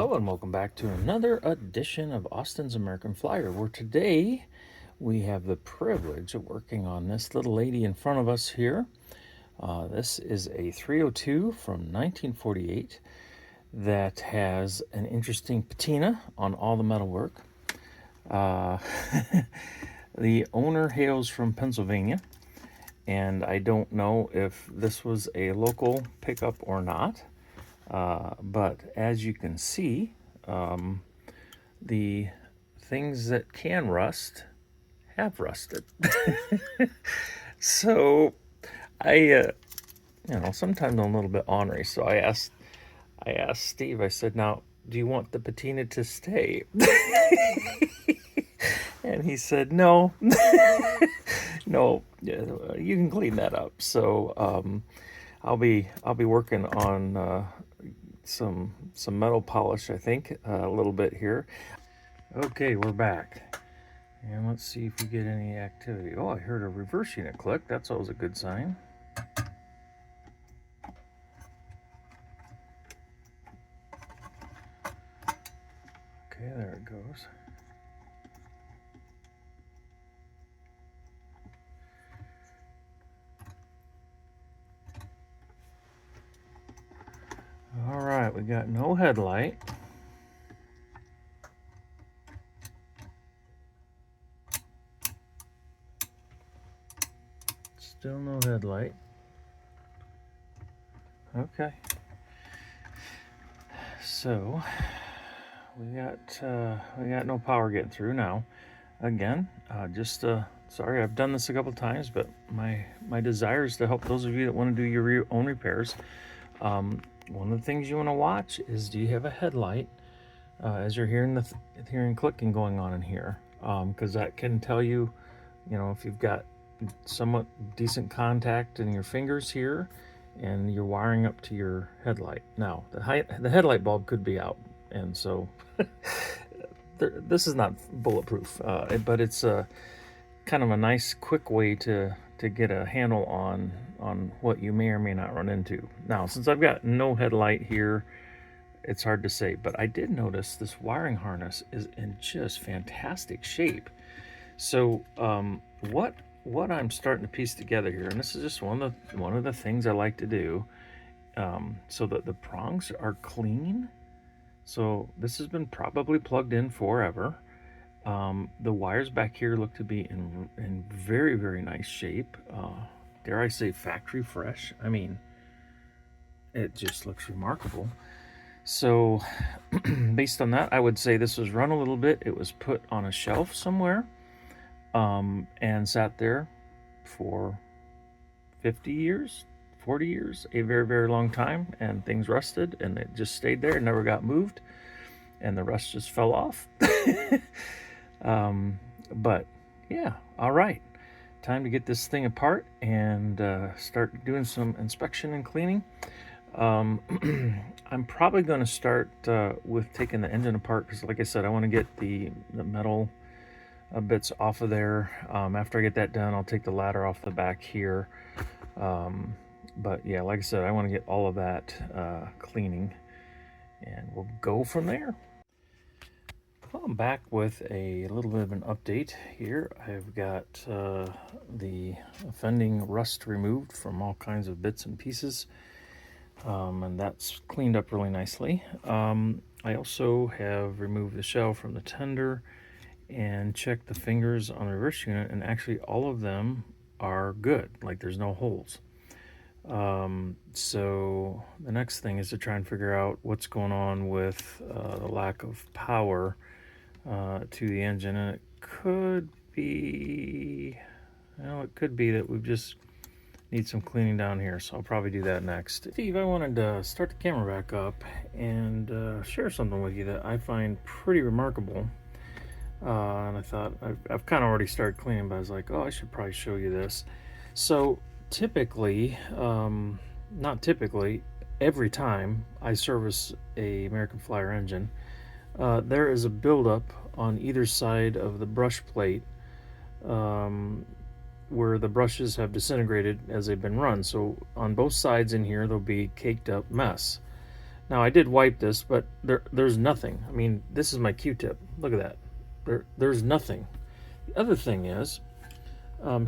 Hello and welcome back to another edition of Austin's American Flyer, where today we have the privilege of working on this little lady in front of us here. This is a 302 from 1948 that has an interesting patina on all the metalwork. The owner hails from Pennsylvania, and I don't know if this was a local pickup or not. But as you can see, the things that can rust have rusted. So sometimes I'm a little bit ornery. So I asked Steve. I said, "Now, do you want the patina to stay?" And he said, "No, no, you can clean that up." So I'll be working on some metal polish, I think, a little bit here. Okay, we're back, and let's see if we get any activity. Oh, I heard a reverse unit click. That's always a good sign. Okay, there it goes. All right, we got no headlight. Still no headlight. Okay. So we got no power getting through now. Again, sorry, I've done this a couple times, but my desire is to help those of you that want to do your own repairs. One of the things you want to watch is, do you have a headlight as you're hearing clicking going on in here, because that can tell you, if you've got somewhat decent contact in your fingers here and you're wiring up to your headlight. Now, the headlight bulb could be out, and so this is not bulletproof, but it's kind of a nice, quick way to get a handle on what you may or may not run into. Now, since I've got no headlight here, it's hard to say, but I did notice this wiring harness is in just fantastic shape. So what I'm starting to piece together here, and this is just one of the things I like to do, so that the prongs are clean. So this has been probably plugged in forever. The wires back here look to be in very, very nice shape. Dare I say factory fresh? I mean, it just looks remarkable. So based on that, I would say this was run a little bit. It was put on a shelf somewhere, and sat there for 50 years, 40 years, a very, very long time, and things rusted, and it just stayed there, never got moved, and the rust just fell off. But yeah, all right, time to get this thing apart and start doing some inspection and cleaning. I'm probably going to start with taking the engine apart, because like I said, I want to get the metal bits off of there. After I get that done, I'll take the ladder off the back here. But yeah, like I said, I want to get all of that cleaning, and we'll go from there. Well, I'm back with a little bit of an update here. I've got the offending rust removed from all kinds of bits and pieces, and that's cleaned up really nicely. I also have removed the shell from the tender and checked the fingers on the reverse unit, and actually all of them are good, like there's no holes. So the next thing is to try and figure out what's going on with the lack of power to the engine, and it could be that we just need some cleaning down here, so I'll probably do that next. Steve, I wanted to start the camera back up and share something with you that I find pretty remarkable. And I thought, I've kind of already started cleaning, but I was like, oh, I should probably show you this. So typically, not typically, every time I service a American Flyer engine, there is a buildup on either side of the brush plate, where the brushes have disintegrated as they've been run. So on both sides in here, there'll be caked up mess. Now I did wipe this, but there's nothing. I mean, this is my Q-tip. Look at that. There's nothing. The other thing is,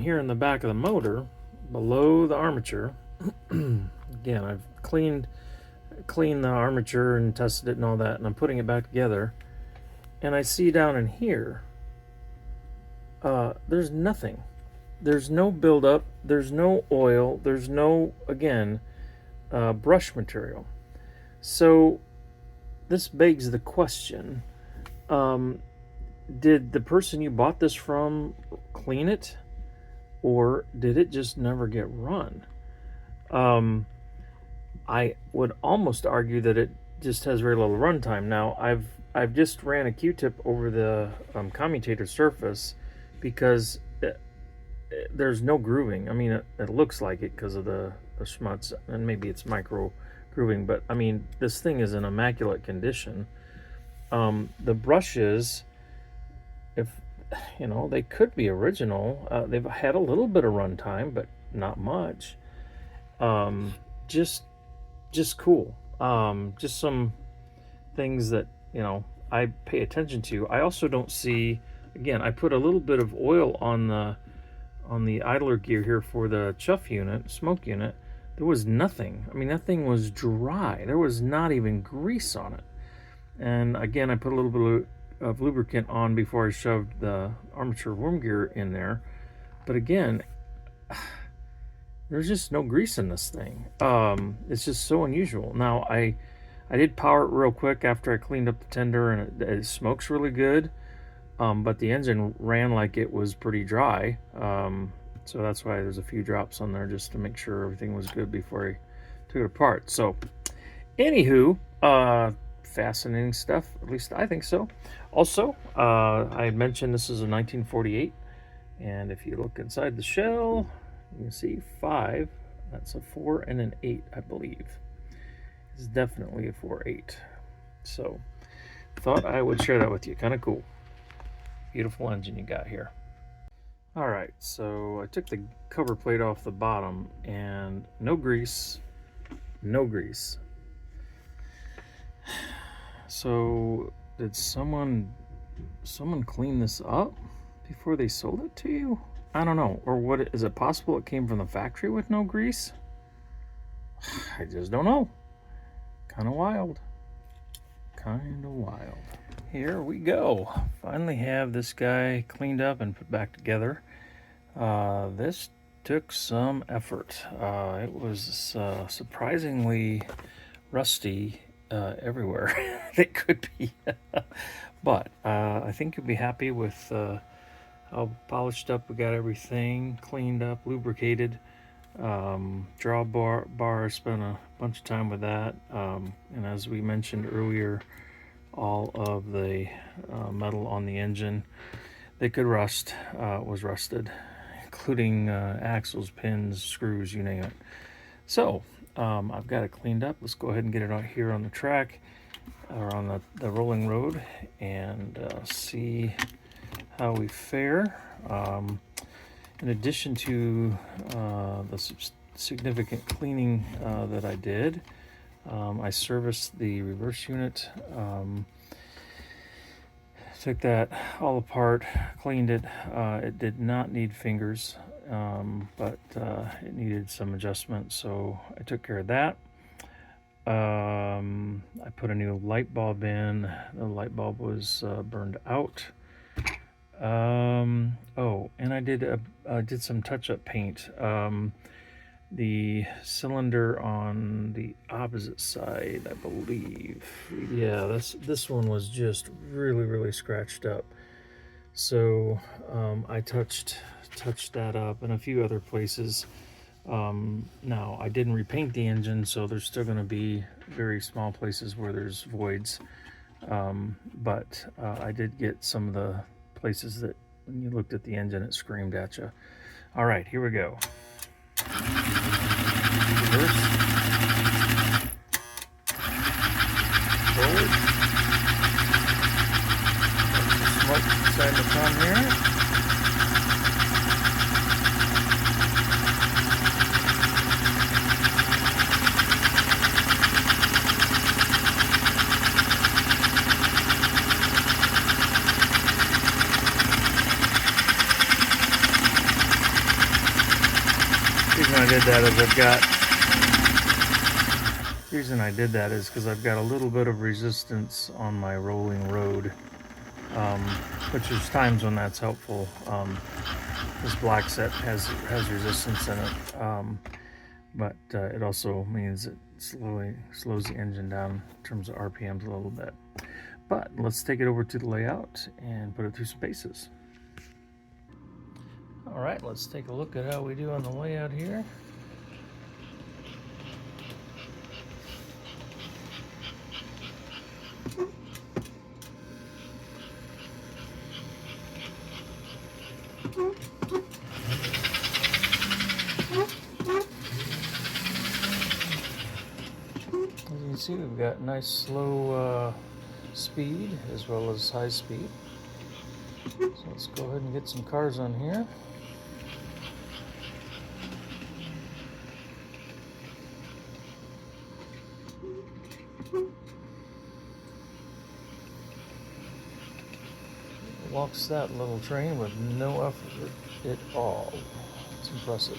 here in the back of the motor, below the armature, again, I've cleaned the armature and tested it and all that, and I'm putting it back together, and I see down in here, there's nothing. There's no buildup. There's no oil. There's no, again, brush material. So this begs the question, did the person you bought this from clean it, or did it just never get run? I would almost argue that it just has very little runtime. Now, I've just ran a Q-tip over the commutator surface because there's no grooving. I mean, it looks like it because of the schmutz, and maybe it's micro grooving, but I mean, this thing is in immaculate condition. The brushes, if you know, they could be original. They've had a little bit of runtime, but not much. Just cool. Just some things that, you know, I pay attention to. I also don't see, again, I put a little bit of oil on the idler gear here for the chuff unit, smoke unit. There was nothing. I mean, that thing was dry. There was not even grease on it. And again, I put a little bit of lubricant on before I shoved the armature worm gear in there. But again, there's just no grease in this thing. It's just so unusual. Now, I did power it real quick after I cleaned up the tender, and it smokes really good. But the engine ran like it was pretty dry. So that's why there's a few drops on there just to make sure everything was good before I took it apart. So, anywho, fascinating stuff. At least I think so. Also, I had mentioned this is a 1948, and if you look inside the shell, you can see 5. That's a 4 and an 8, I believe. It's definitely a 4.8. So, thought I would share that with you. Kind of cool. Beautiful engine you got here. All right, so I took the cover plate off the bottom, and no grease, no grease. So did someone clean this up before they sold it to you? I don't know. Or what, is it possible it came from the factory with no grease? I just don't know. Kind of wild. Kind of wild. Here we go. Finally have this guy cleaned up and put back together. This took some effort. It was surprisingly rusty everywhere it could be. But I think you'll be happy with how polished up we got everything, cleaned up, lubricated. Draw bar, spent a bunch of time with that. And as we mentioned earlier, all of the metal on the engine that could rust was rusted, including axles, pins, screws, you name it. So I've got it cleaned up. Let's go ahead and get it out here on the track or on the rolling road and see how we fare. In addition to the significant cleaning that I did, I serviced the reverse unit, took that all apart, cleaned it. It did not need fingers, but it needed some adjustment, so I took care of that. I put a new light bulb in. The light bulb was burned out. Oh, and I did some touch-up paint. The cylinder on the opposite side, I believe. Yeah, this one was just really scratched up. So I touched that up and a few other places. Now I didn't repaint the engine, so there's still going to be very small places where there's voids. But I did get some of the places that when you looked at the engine, it screamed at you. All right, here we go. Reverse. Forward. Smoke inside the front here. reason I did that is the reason I did that is because I've got a little bit of resistance on my rolling road, which there's times when that's helpful. This black set has resistance in it, but it also means it slows the engine down in terms of RPMs a little bit. But let's take it over to the layout and put it through some paces. All right, let's take a look at how we do on the layout here. As you can see, we've got nice slow speed as well as high speed. So let's go ahead and get some cars on here. Walks that little train with no effort at all. It's impressive.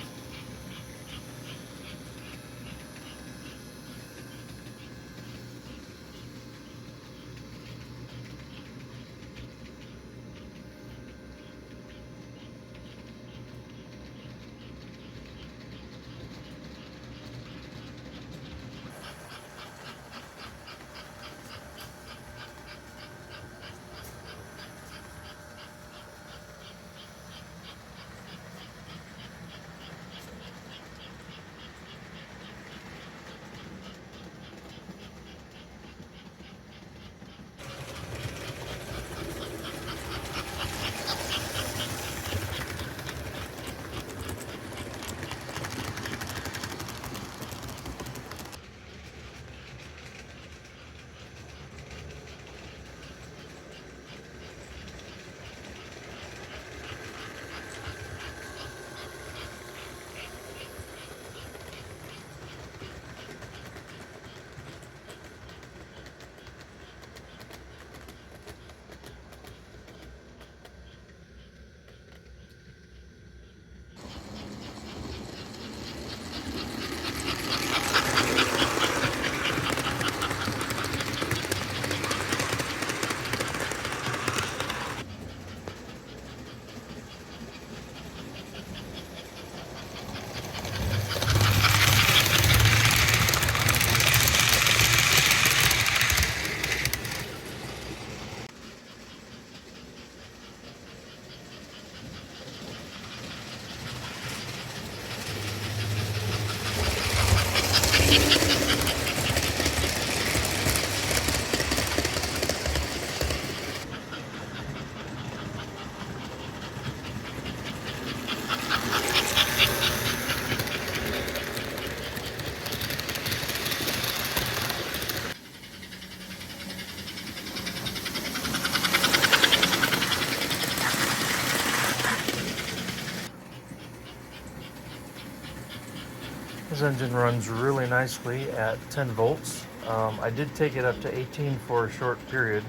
This engine runs really nicely at 10 volts. I did take it up to 18 for a short period.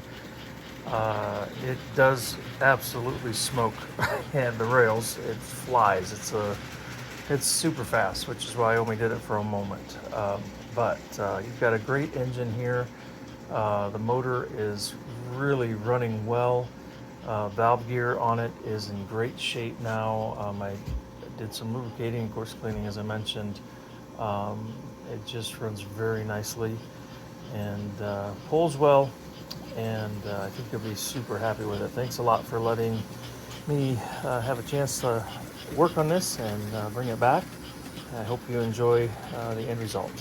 It does absolutely smoke and the rails, it flies. It's super fast, which is why I only did it for a moment. But you've got a great engine here. The motor is really running well. Valve gear on it is in great shape now. I did some lubricating, of course cleaning as I mentioned. It just runs very nicely and pulls well, and I think you'll be super happy with it. Thanks a lot for letting me have a chance to work on this and bring it back. I hope you enjoy the end result.